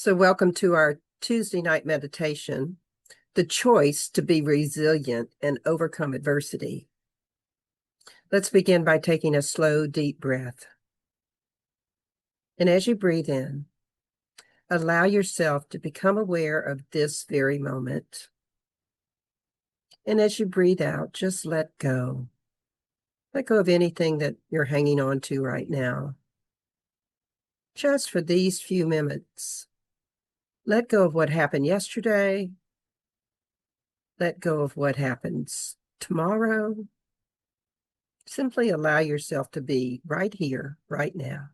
So welcome to our Tuesday night meditation, the choice to be resilient and overcome adversity. Let's begin by taking a slow, deep breath. And as you breathe in, allow yourself to become aware of this very moment. And as you breathe out, just let go. Let go of anything that you're hanging on to right now. Just for these few minutes. Let go of what happened yesterday. Let go of what happens tomorrow. Simply allow yourself to be right here, right now.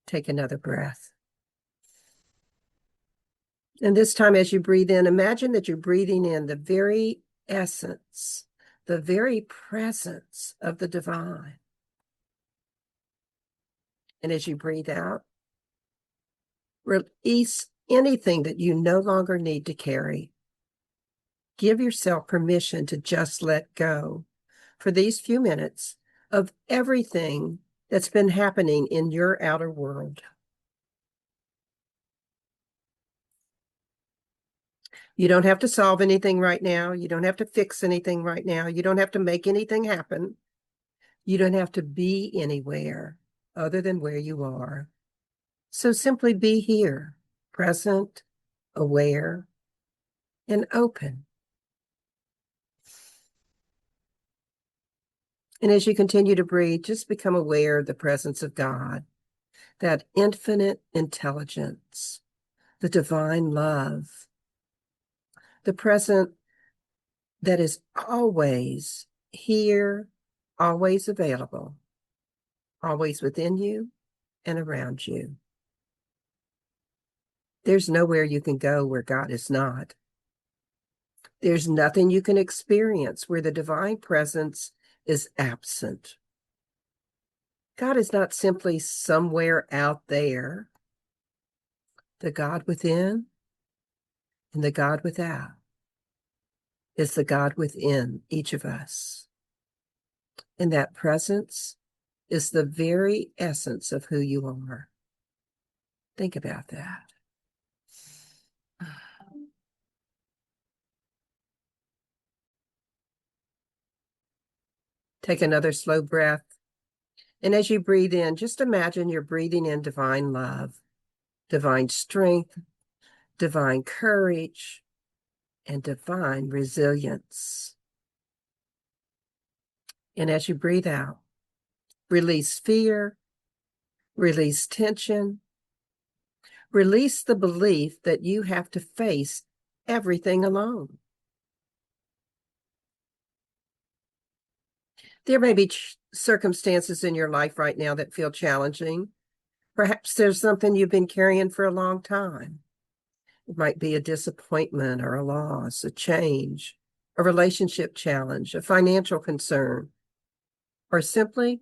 Take another breath. And this time, as you breathe in, imagine that you're breathing in the very essence, the very presence of the divine. And as you breathe out, release anything that you no longer need to carry. Give yourself permission to just let go for these few minutes of everything that's been happening in your outer world. You don't have to solve anything right now. You don't have to fix anything right now. You don't have to make anything happen. You don't have to be anywhere other than where you are. So simply be here, present, aware, and open. And as you continue to breathe, just become aware of the presence of God, that infinite intelligence, the divine love, the present that is always here, always available, always within you and around you. There's nowhere you can go where God is not. There's nothing you can experience where the divine presence is absent. God is not simply somewhere out there. The God within and the God without is the God within each of us. And that presence is the very essence of who you are. Think about that. Take another slow breath. And as you breathe in, just imagine you're breathing in divine love, divine strength, divine courage, and divine resilience. And as you breathe out, release fear, release tension, release the belief that you have to face everything alone. There may be circumstances in your life right now that feel challenging. Perhaps there's something you've been carrying for a long time. It might be a disappointment or a loss, a change, a relationship challenge, a financial concern, or simply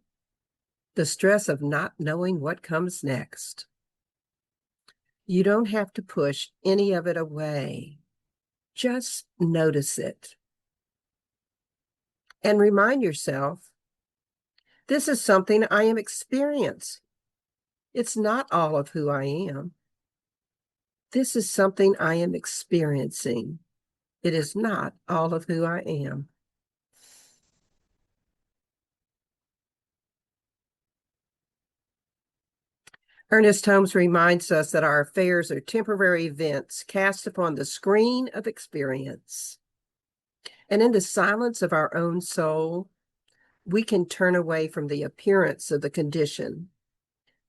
the stress of not knowing what comes next. You don't have to push any of it away. Just notice it. And remind yourself, this is something I am experiencing. It's not all of who I am. This is something I am experiencing. It is not all of who I am. Ernest Holmes reminds us that our affairs are temporary events cast upon the screen of experience. And in the silence of our own soul, we can turn away from the appearance of the condition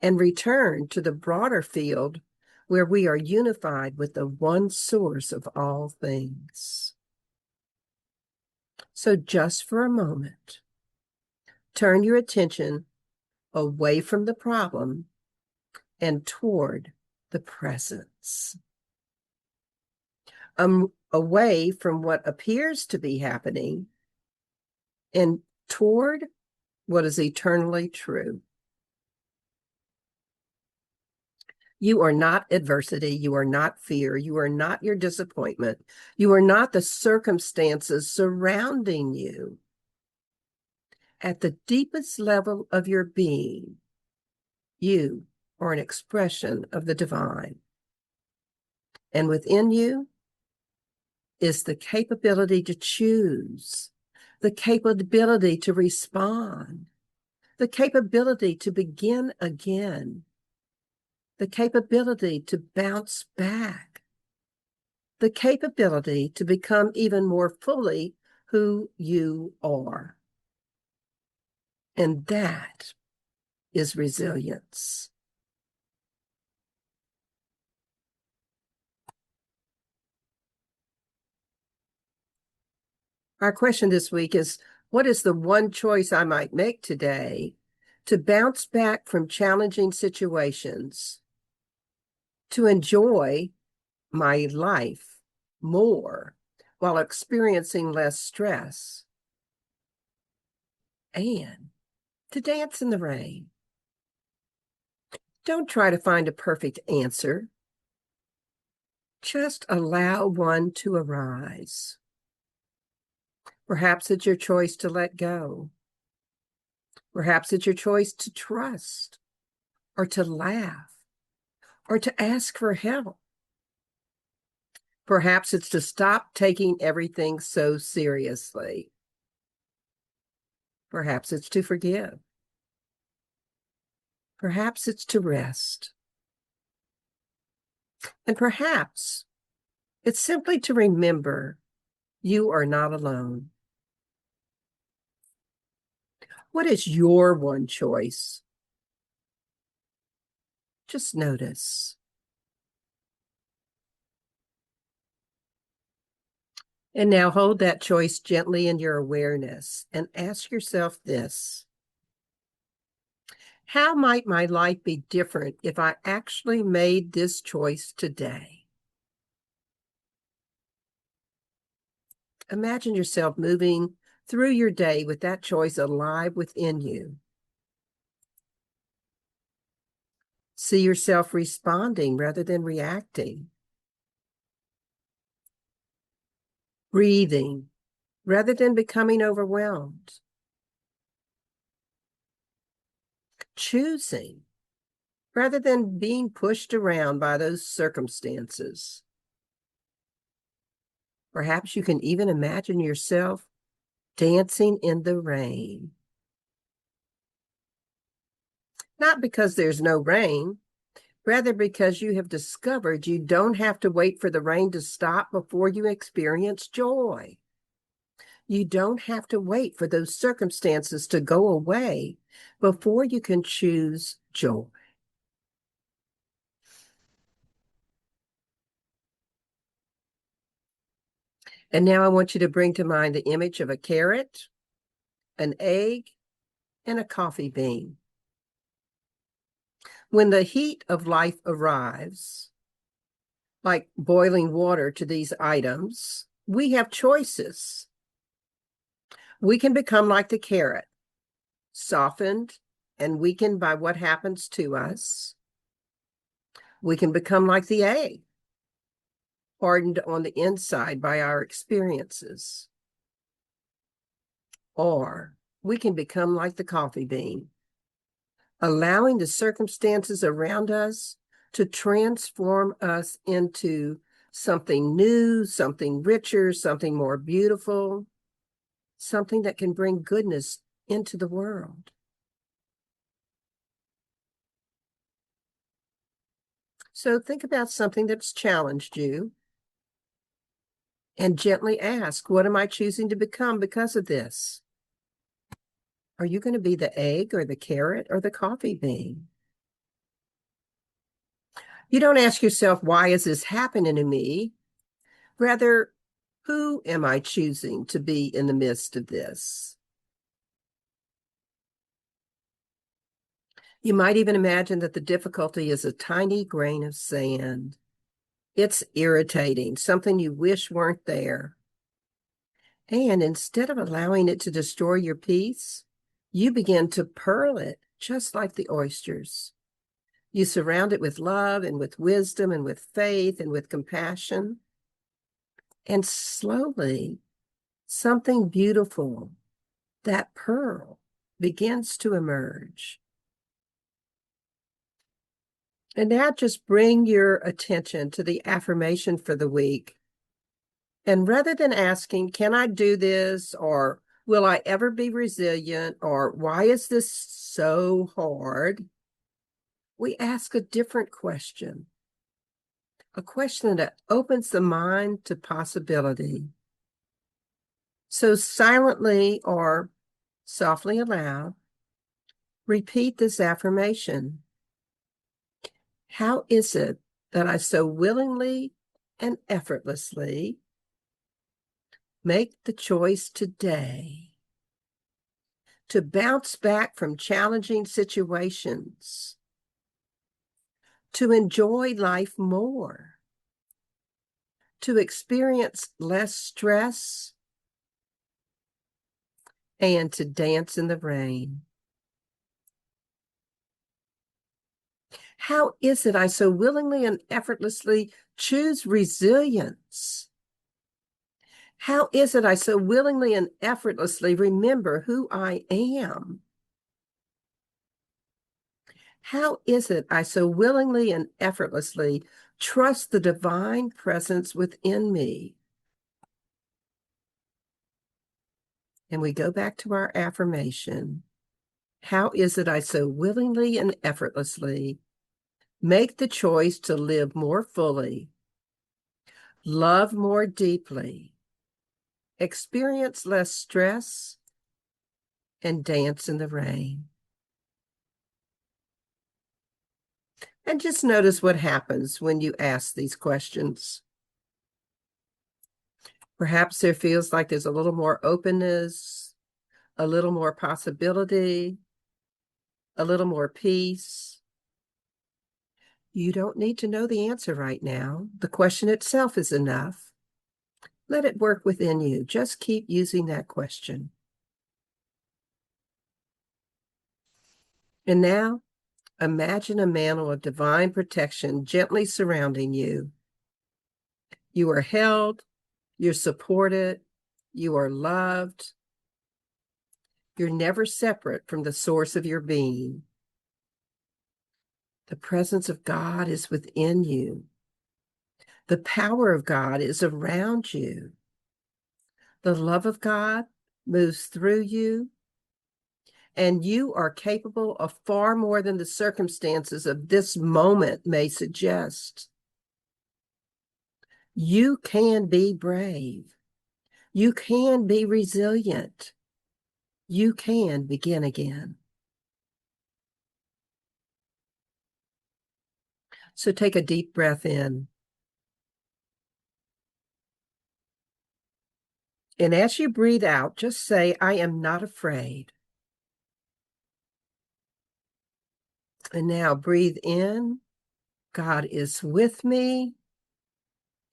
and return to the broader field where we are unified with the one source of all things. So just for a moment, turn your attention away from the problem and toward the presence. Away from what appears to be happening and toward what is eternally true. You are not adversity. You are not fear. You are not your disappointment. You are not the circumstances surrounding you. At the deepest level of your being, you are an expression of the divine. And within you is the capability to choose, the capability to respond, the capability to begin again, the capability to bounce back, the capability to become even more fully who you are. And that is resilience. Our question this week is, what is the one choice I might make today to bounce back from challenging situations, to enjoy my life more while experiencing less stress, and to dance in the rain? Don't try to find a perfect answer. Just allow one to arise. Perhaps it's your choice to let go. Perhaps it's your choice to trust, or to laugh, or to ask for help. Perhaps it's to stop taking everything so seriously. Perhaps it's to forgive. Perhaps it's to rest. And perhaps it's simply to remember you are not alone. What is your one choice? Just notice. And now hold that choice gently in your awareness and ask yourself this: how might my life be different if I actually made this choice today? Imagine yourself moving through your day with that choice alive within you. See yourself responding rather than reacting. Breathing rather than becoming overwhelmed. Choosing rather than being pushed around by those circumstances. Perhaps you can even imagine yourself dancing in the rain. Not because there's no rain, rather because you have discovered you don't have to wait for the rain to stop before you experience joy. You don't have to wait for those circumstances to go away before you can choose joy. And now I want you to bring to mind the image of a carrot, an egg, and a coffee bean. When the heat of life arrives, like boiling water to these items, we have choices. We can become like the carrot, softened and weakened by what happens to us. We can become like the egg, hardened on the inside by our experiences. Or we can become like the coffee bean, allowing the circumstances around us to transform us into something new, something richer, something more beautiful, something that can bring goodness into the world. So think about something that's challenged you and gently ask, what am I choosing to become because of this? Are you going to be the egg or the carrot or the coffee bean? You don't ask yourself, why is this happening to me? Rather, who am I choosing to be in the midst of this? You might even imagine that the difficulty is a tiny grain of sand. It's irritating, something you wish weren't there. And instead of allowing it to destroy your peace, you begin to pearl it, just like the oysters. You surround it with love and with wisdom and with faith and with compassion. And slowly, something beautiful, that pearl, begins to emerge. And now just bring your attention to the affirmation for the week. And rather than asking, can I do this? Or will I ever be resilient? Or why is this so hard? We ask a different question, a question that opens the mind to possibility. So silently or softly aloud, repeat this affirmation. How is it that I so willingly and effortlessly make the choice today to bounce back from challenging situations, to enjoy life more, to experience less stress, and to dance in the rain? How is it I so willingly and effortlessly choose resilience? How is it I so willingly and effortlessly remember who I am? How is it I so willingly and effortlessly trust the divine presence within me? And we go back to our affirmation. How is it I so willingly and effortlessly make the choice to live more fully, love more deeply, experience less stress, and dance in the rain? And just notice what happens when you ask these questions. Perhaps there feels like there's a little more openness, a little more possibility, a little more peace. You don't need to know the answer right now. The question itself is enough. Let it work within you. Just keep using that question. And now, imagine a mantle of divine protection gently surrounding you. You are held, you're supported, you are loved. You're never separate from the source of your being. The presence of God is within you. The power of God is around you. The love of God moves through you, and you are capable of far more than the circumstances of this moment may suggest. You can be brave. You can be resilient. You can begin again. So take a deep breath in. And as you breathe out, just say, I am not afraid. And now breathe in. God is with me.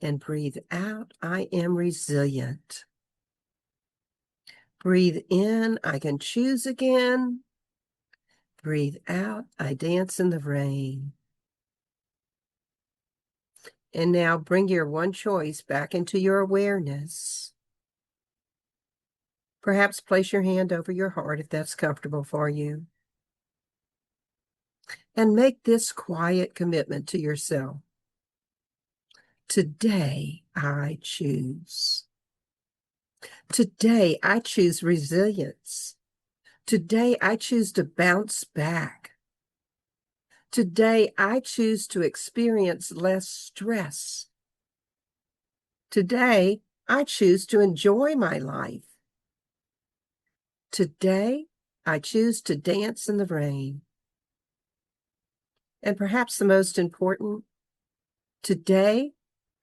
And breathe out. I am resilient. Breathe in. I can choose again. Breathe out. I dance in the rain. And now bring your one choice back into your awareness. Perhaps place your hand over your heart if that's comfortable for you. And make this quiet commitment to yourself. Today, I choose. Today, I choose resilience. Today, I choose to bounce back. Today, I choose to experience less stress. Today, I choose to enjoy my life. Today, I choose to dance in the rain. And perhaps the most important, today,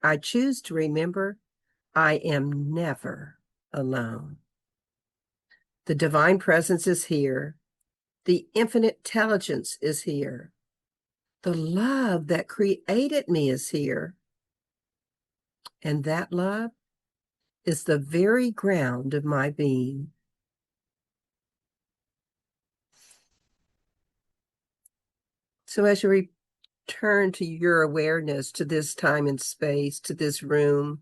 I choose to remember I am never alone. The divine presence is here. The infinite intelligence is here. The love that created me is here. And that love is the very ground of my being. So as you return to your awareness, to this time and space, to this room,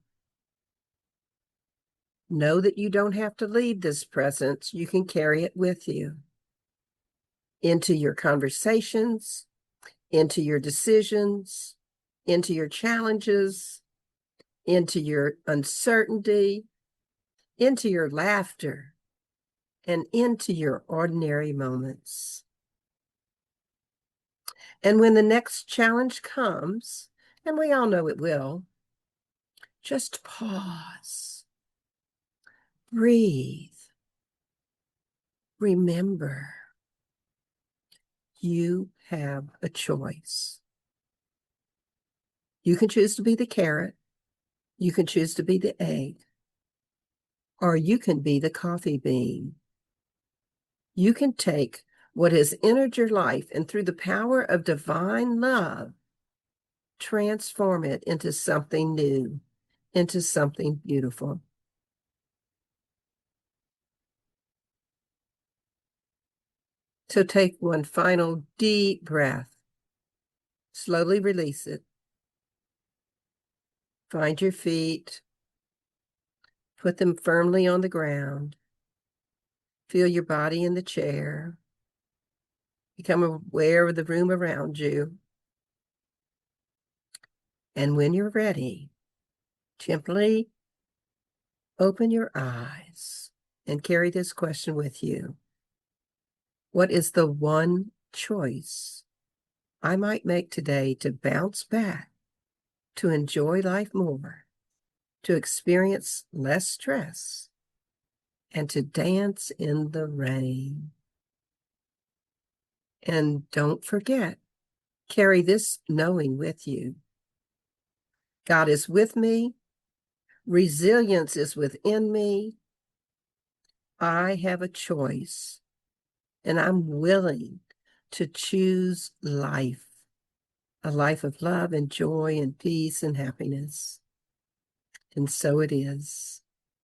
know that you don't have to leave this presence. You can carry it with you into your conversations, into your decisions, into your challenges, into your uncertainty, into your laughter, and into your ordinary moments. And when the next challenge comes, and we all know it will, just pause, breathe, remember, you have a choice. You can choose to be the carrot, you can choose to be the egg, or you can be the coffee bean. You can take what has entered your life and through the power of divine love, transform it into something new, into something beautiful. So take one final deep breath. Slowly release it. Find your feet. Put them firmly on the ground. Feel your body in the chair. Become aware of the room around you. And when you're ready, gently open your eyes and carry this question with you. What is the one choice I might make today to bounce back, to enjoy life more, to experience less stress, and to dance in the rain? And don't forget, carry this knowing with you. God is with me. Resilience is within me. I have a choice, and I'm willing to choose life, a life of love and joy and peace and happiness. And so it is.